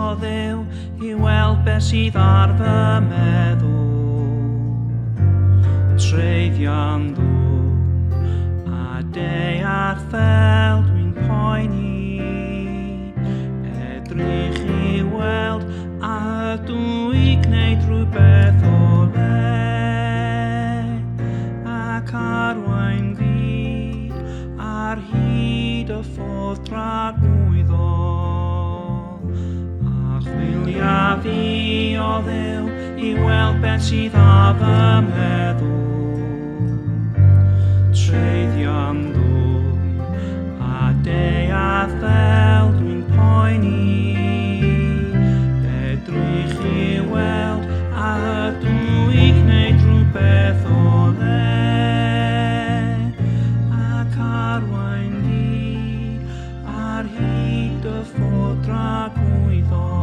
o Dduw i weld beth sydd ar fy meddwl. Treiddian ddwn a deall fel dwi'n poeni, edrych i weld a ydw i gwneud rhywbeth o le, ac arwain fi ar hyd y ffordd tragwyddol, a chwilio fi o Dduw i weld beth sydd ar fy meddwl. Treiddian ddwn a deall fel dwi'n poeni, edrych i weld a ydw i gwneud rhywbeth o le, ac arwain fi ar hyd y ffordd tragwyddol.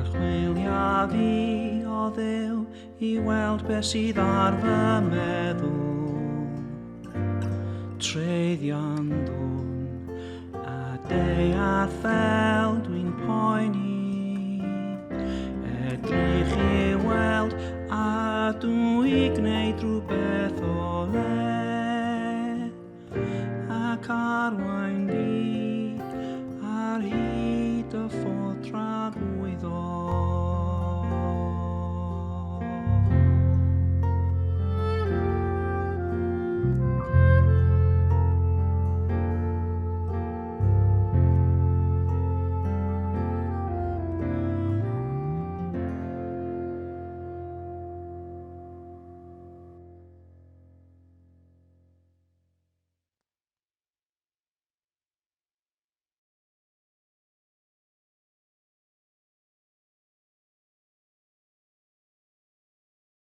Chwilio fi o Dduw i weld beth sydd ar fy meddwl. Treiddian ddwn a deall fel dwi'n poeni, edrych i weld a ydw i gwneud rhywbeth o le, ac arwain